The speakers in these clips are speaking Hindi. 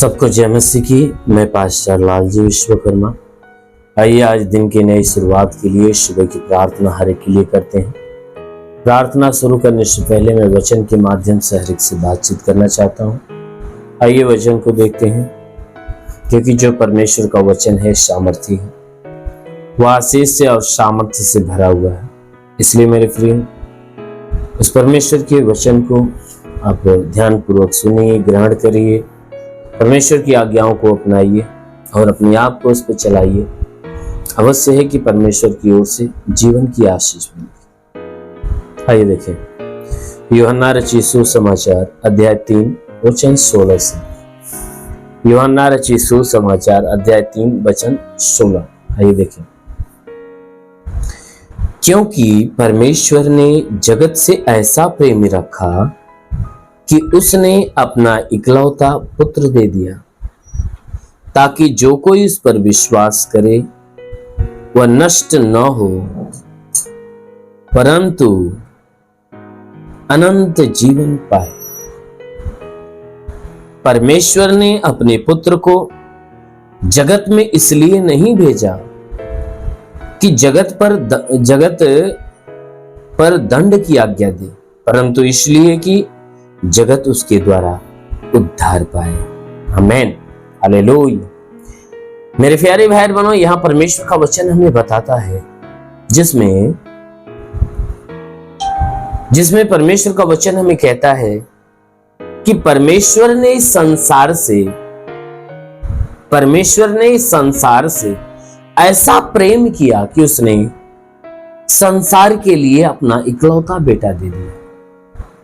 सबको जय मसीह की। मैं पास्टर लालजी विश्वकर्मा। आइए आज दिन की नई शुरुआत के लिए सुबह की प्रार्थना हर एक के लिए करते हैं। प्रार्थना शुरू करने से पहले मैं वचन के माध्यम से हर एक से बातचीत करना चाहता हूँ। आइए वचन को देखते हैं, क्योंकि जो परमेश्वर का वचन है सामर्थी है, वह आशीष से और सामर्थ्य से भरा हुआ है। इसलिए मेरे प्रिय, उस परमेश्वर के वचन को आप ध्यानपूर्वक सुनिए, ग्रहण करिए, परमेश्वर की आज्ञाओं को अपनाइए और अपने आप को उस पर चलाइए। अवश्य है कि परमेश्वर की ओर से जीवन की आशीष मिलेगी। आइए देखें यूहन्ना रचित सुसमाचार अध्याय 3 वचन 16 से। यूहन्ना रचित सुसमाचार अध्याय 3 वचन 16। आइए देखें। क्योंकि परमेश्वर ने जगत से ऐसा प्रेम रखा कि उसने अपना इकलौता पुत्र दे दिया, ताकि जो कोई उस पर विश्वास करे वह नष्ट न हो, परंतु अनंत जीवन पाए। परमेश्वर ने अपने पुत्र को जगत में इसलिए नहीं भेजा कि जगत पर दंड की आज्ञा दे, परंतु इसलिए कि जगत उसके द्वारा उद्धार पाए। आमीन, हालेलुया। मेरे प्यारे भाई बहनों, यहां परमेश्वर का वचन हमें बताता है, जिसमें परमेश्वर का वचन हमें कहता है कि परमेश्वर ने इस संसार से ऐसा प्रेम किया कि उसने संसार के लिए अपना इकलौता बेटा दे दिया।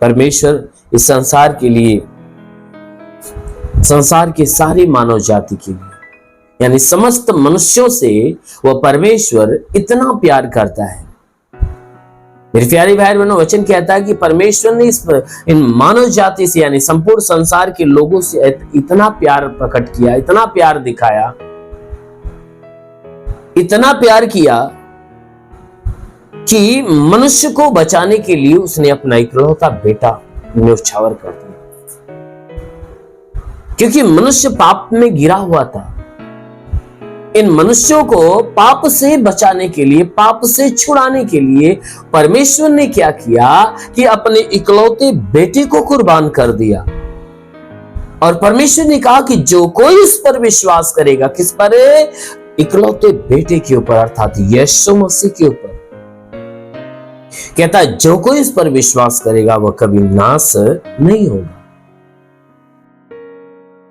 परमेश्वर इस संसार के लिए, संसार के सारी मानव जाति के लिए, यानी समस्त मनुष्यों से वह परमेश्वर इतना प्यार करता है। मेरे प्यारे भाई बहनों, वचन कहता है कि परमेश्वर ने इन मानव जाति से, यानी संपूर्ण संसार के लोगों से इतना प्यार प्रकट किया, इतना प्यार दिखाया, इतना प्यार किया कि मनुष्य को बचाने के लिए उसने अपना इकलौता बेटा न्योछावर कर दिया। क्योंकि मनुष्य पाप में गिरा हुआ था। इन मनुष्यों को पाप से बचाने के लिए, पाप से छुड़ाने के लिए परमेश्वर ने क्या किया कि अपने इकलौते बेटे को कुर्बान कर दिया। और परमेश्वर ने कहा कि जो कोई उस पर विश्वास करेगा, किस पर? इकलौते बेटे के ऊपर, अर्थात यीशु मसीह के ऊपर। कहता है जो कोई इस पर विश्वास करेगा वह कभी नाश नहीं होगा,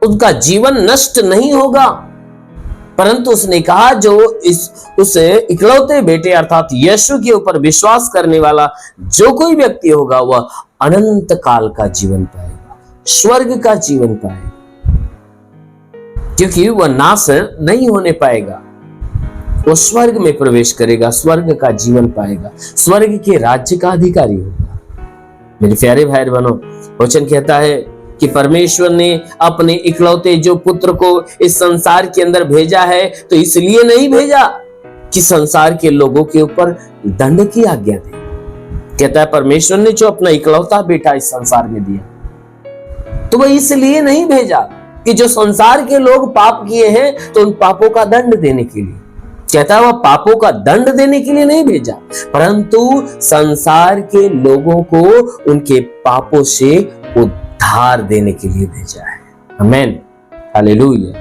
उसका जीवन नष्ट नहीं होगा, परंतु उसने कहा जो उस इकलौते बेटे अर्थात यीशु के ऊपर विश्वास करने वाला जो कोई व्यक्ति होगा वह अनंत काल का जीवन पाएगा, स्वर्ग का जीवन पाएगा, क्योंकि वह नाश नहीं होने पाएगा। वो स्वर्ग में प्रवेश करेगा, स्वर्ग का जीवन पाएगा, स्वर्ग के राज्य का अधिकारी होगा। मेरे प्यारे भाई बहनों, वचन कहता है कि परमेश्वर ने अपने इकलौते जो पुत्र को इस संसार के अंदर भेजा है, तो इसलिए नहीं भेजा कि संसार के लोगों के ऊपर दंड की आज्ञा दे। कहता है परमेश्वर ने जो अपना इकलौता बेटा इस संसार में दिया, तो वह इसलिए नहीं भेजा कि जो संसार के लोग पाप किए हैं तो उन पापों का दंड देने के लिए। कहता है वह पापों का दंड देने के लिए नहीं भेजा, परंतु संसार के लोगों को उनके पापों से उद्धार देने के लिए भेजा है। आमीन, हालेलुया।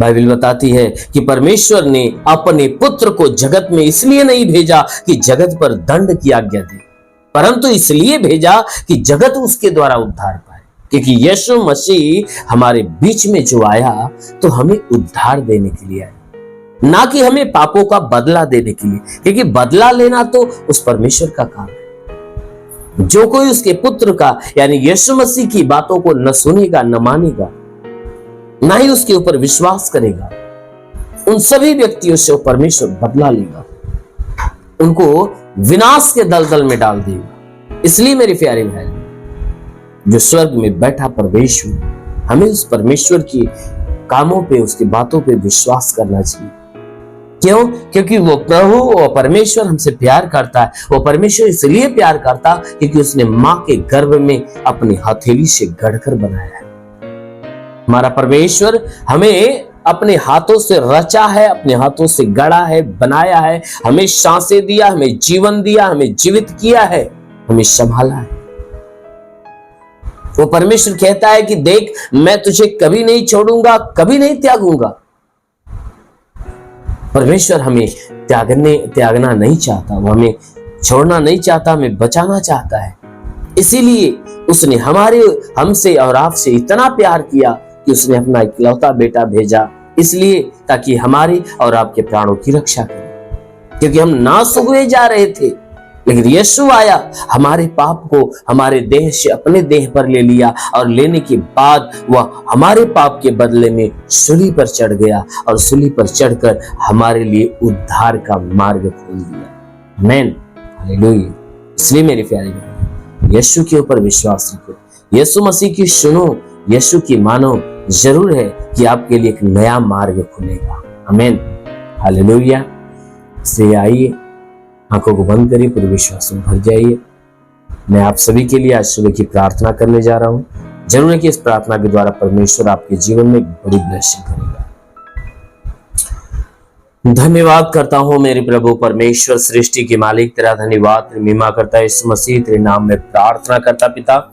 बाइबल बताती है कि परमेश्वर ने अपने पुत्र को जगत में इसलिए नहीं भेजा कि जगत पर दंड की आज्ञा दे, परंतु इसलिए भेजा कि जगत उसके द्वारा उद्धार पाए। क्योंकि यीशु मसीह हमारे बीच में जो आया तो हमें उद्धार देने के लिए आया, ना कि हमें पापों का बदला देने के लिए, क्योंकि बदला लेना तो उस परमेश्वर का काम है। जो कोई उसके पुत्र का, यानी यीशु मसीह की बातों को न सुनेगा, न मानेगा, ना ही उसके ऊपर विश्वास करेगा, उन सभी व्यक्तियों से परमेश्वर बदला लेगा, उनको विनाश के दलदल में डाल देगा। इसलिए मेरे प्यारे भाई, जो स्वर्ग में बैठा परमेश्वर, हमें उस परमेश्वर की कामों पे, उसकी बातों पे विश्वास करना चाहिए। क्यों? क्योंकि वो प्रभु, वो परमेश्वर हमसे प्यार करता है। वो परमेश्वर इसलिए प्यार करता क्योंकि उसने माँ के गर्भ में अपनी हथेली से गढ़कर बनाया है। हमारा परमेश्वर हमें अपने हाथों से रचा है, अपने हाथों से गढ़ा है, बनाया है, हमें सांसें दिया, हमें जीवन दिया, हमें जीवित किया है, हमें संभाला है। वो परमेश्वर कहता है कि देख, मैं तुझे कभी नहीं छोड़ूंगा, कभी नहीं त्यागूंगा। परमेश्वर हमें त्यागना नहीं चाहता, वो हमें छोड़ना नहीं चाहता, हमें बचाना चाहता है। इसीलिए उसने हमसे और आपसे इतना प्यार किया कि उसने अपना इकलौता बेटा भेजा, इसलिए ताकि हमारे और आपके प्राणों की रक्षा करे। क्योंकि हम नाश हुए जा रहे थे, लेकिन यीशु आया, हमारे पाप को हमारे देह से अपने देह पर ले लिया, और लेने के बाद वह हमारे पाप के बदले में सूली पर चढ़ गया, और सूली पर चढ़कर हमारे लिए उद्धार का मार्ग खोल दिया। आमीन, हालेलुया। इसलिए मेरे प्यारे भाई, यीशु के ऊपर विश्वास रखो, यीशु मसीह की सुनो, यीशु की मानो। जरूर है कि आपके लिए एक नया मार्ग खुलेगा। आमीन, हालेलुया। से आइए, आंखों को बंद करिए, पूरे विश्वास में भर जाइए। मैं आप सभी के लिए आज सुबह की प्रार्थना करने जा रहा हूं। जरूर है कि इस प्रार्थना के द्वारा परमेश्वर आपके जीवन में बड़ी ब्लेसिंग करेगा। धन्यवाद करता हूं मेरे प्रभु परमेश्वर, सृष्टि के मालिक, तेरा धन्यवाद, महिमा करता है यीशु मसीह, तेरे नाम में प्रार्थना करता पिता।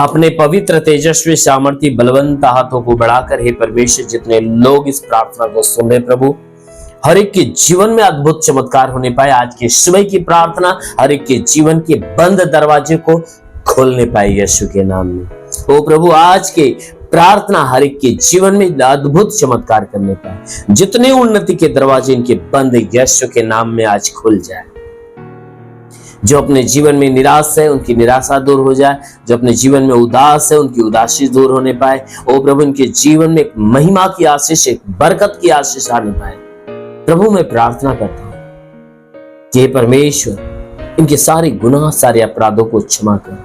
अपने पवित्र, तेजस्वी, सामर्थी, बलवंत हाथों को बढ़ाकर हे परमेश्वर, जितने लोग इस प्रार्थना को सुन रहे प्रभु, हर एक के जीवन में अद्भुत चमत्कार होने पाए। आज की सुबह की प्रार्थना हर एक के जीवन के बंद दरवाजे को खोलने पाए यीशु के नाम में। ओ प्रभु, आज के प्रार्थना हर एक के जीवन में अद्भुत चमत्कार करने पाए। जितने उन्नति के दरवाजे इनके बंद यीशु के नाम में आज खुल जाए। जो अपने जीवन में निराश है, उनकी निराशा दूर हो जाए। जो अपने जीवन में उदास है, उनकी उदासी दूर होने पाए। ओ प्रभु, इनके जीवन में एक महिमा की आशीष, एक बरकत की आशीष आने पाए। प्रभु, मैं प्रार्थना करता हूं कि परमेश्वर इनके सारे गुनाह, सारे अपराधों को क्षमा कर।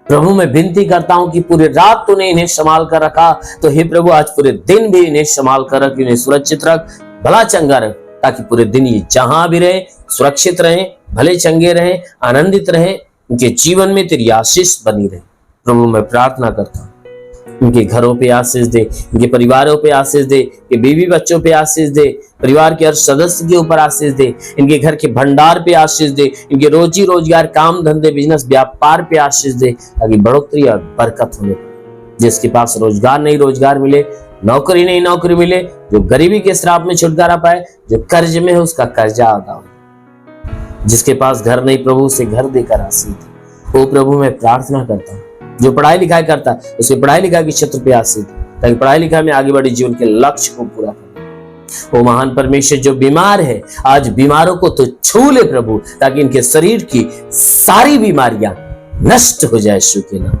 प्रभु, मैं विनती करता हूं कि पूरी रात तूने इन्हें संभाल कर रखा, तो हे प्रभु आज पूरे दिन भी इन्हें संभाल कर रख, इन्हें सुरक्षित रख, भला चंगा रख, ताकि पूरे दिन ये जहां भी रहे सुरक्षित रहे, भले चंगे रहे, आनंदित रहे, उनके जीवन में तेरी आशीष बनी रहे। प्रभु, मैं प्रार्थना करता हूं इनके घरों पे आशीष दे, इनके परिवारों पे आशीष दे, इनके बीवी बच्चों पे आशीष दे, परिवार के हर सदस्य के ऊपर आशीष दे, इनके घर के भंडार पे आशीष दे, इनके रोजी रोजगार, काम धंधे, बिजनेस, व्यापार पे आशीष दे, ताकि बढ़ोतरी और बरकत होने पाए। जिसके पास रोजगार नहीं रोजगार मिले, नौकरी नहीं नौकरी मिले, जो गरीबी के श्राप में छुटकारा पाए, जो कर्ज में है उसका कर्जा अदा हो, जिसके पास घर नहीं प्रभु उसे घर देकर आशीष दे। ओ प्रभु, मैं प्रार्थना करता हूँ जो पढ़ाई लिखाई करता है उसके पढ़ाई लिखाई के क्षेत्र पे आशीष दे, ताकि पढ़ाई लिखाई में आगे बढ़े, जीवन के लक्ष्य को पूरा करे। ओ महान परमेश्वर, जो बीमार है आज बीमारों को तो छू ले प्रभु, ताकि इनके शरीर की सारी बीमारियां नष्ट हो जाए यीशु के नाम।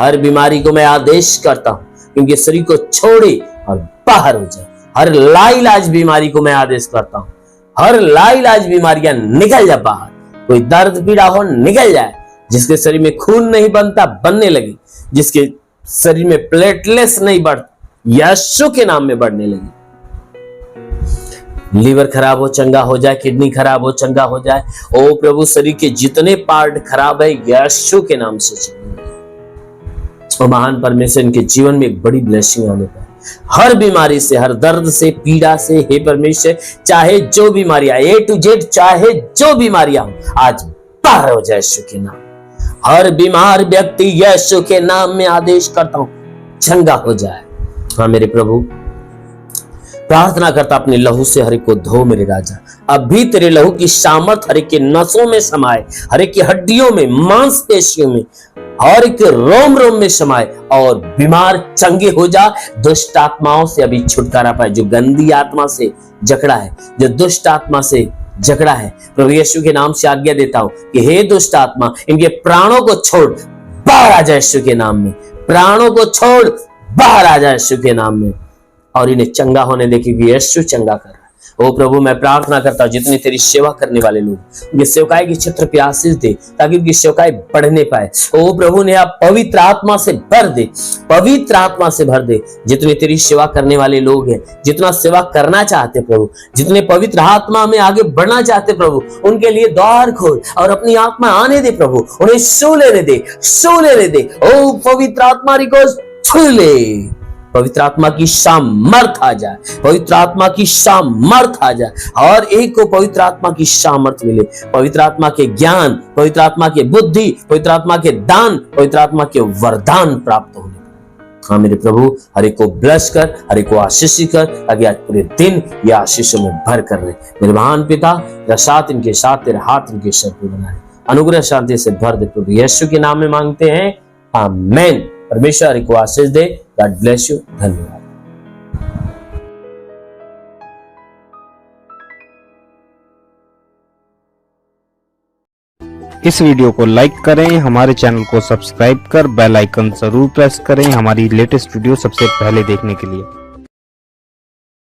हर बीमारी को मैं आदेश करता हूं, इनके शरीर को छोड़े और बाहर हो जाए। हर लाइलाज बीमारी को मैं आदेश करता हूं, हर लाइलाज बीमारियां निकल जाए बाहर। कोई दर्द पीड़ा हो निकल जाए, जिसके शरीर में खून नहीं बनता बनने लगे, जिसके शरीर में प्लेटलेट्स नहीं बढ़, यीशु के नाम में बढ़ने लगी। लीवर खराब हो चंगा हो जाए, किडनी खराब हो चंगा हो जाए। ओ प्रभु, शरीर के जितने पार्ट खराब है यीशु के नाम से चंगे। ओ महान परमेश्वर, इनके जीवन में एक बड़ी ब्लेसिंग आने पाए। हर बीमारी से, हर दर्द से, पीड़ा से, हे परमेश्वर, चाहे जो बीमारियां A to Z, चाहे जो बीमारियां आज बाहर हो जाए यीशु के नाम। हर बीमार व्यक्ति यीशु के नाम में आदेश करता हूं चंगा हो जाए। हाँ मेरे प्रभु, प्रार्थना करता अपने लहू से हर एक को धो मेरे राजा। अभी तेरे लहू की सामर्थ हर एक के नसों में समाए, हर एक की हड्डियों में, मांसपेशियों में, हर एक रोम रोम में समाए, और बीमार चंगे हो जा। दुष्ट आत्माओं से अभी छुटकारा पाए, जो गंदी आत्मा से जकड़ा है, जो दुष्ट आत्मा से जकड़ा है, प्रभु यीशु के नाम से आज्ञा देता हूं कि हे दुष्ट आत्मा, इनके प्राणों को छोड़ बाहर आ जाए यीशु के नाम में। प्राणों को छोड़ बाहर आ जाए यीशु के नाम में, और इन्हें चंगा होने दे, क्योंकि यीशु चंगा कर रहा है। ओ प्रभु, मैं प्रार्थना करता हूं जितने तेरी सेवा करने वाले लोग, उनके सेवकाई के क्षेत्र पे आशीष दे, ताकि उनकी सेवकाई बढ़ने पाए। ओ प्रभु, ने आप पवित्र आत्मा से भर दे, पवित्र आत्मा से भर दे। जितने तेरी सेवा करने वाले लोग हैं, जितना सेवा करना चाहते प्रभु, जितने पवित्र आत्मा में आगे बढ़ना चाहते प्रभु, उनके लिए द्वार खोल और अपनी आत्मा आने दे प्रभु, उन्हें छू लेने दे, छू लेने दे। ओ पवित्र आत्मा को छू ले, पवित्र आत्मा की सामर्थ आ जाए, पवित्र आत्मा की सामर्थ आ जाए, और एक को पवित्र आत्मा की सामर्थ मिले, पवित्र आत्मा के ज्ञान, पवित्र आत्मा के बुद्धि, पवित्र आत्मा के दान, पवित्र आत्मा के वरदान प्राप्त होने। हाँ मेरे प्रभु, हर एक को ब्लेस कर, हर एक को आशीषित कर, ताकि आज पूरे दिन ये आशीषों में भर कर रहे। मेरे महान पिता, तेरा साथ इनके साथ, तेरे हाथ इनके सर पे बना रहे, अनुग्रह शांति से भर दे प्रभु यीशु के नाम में मांगते हैं, आमीन। परमेश्वर हर एक को आशीष दे। God bless you. धन्यवाद। इस वीडियो को लाइक करें, हमारे चैनल को सब्सक्राइब कर बेल आइकन जरूर प्रेस करें हमारी लेटेस्ट वीडियो सबसे पहले देखने के लिए।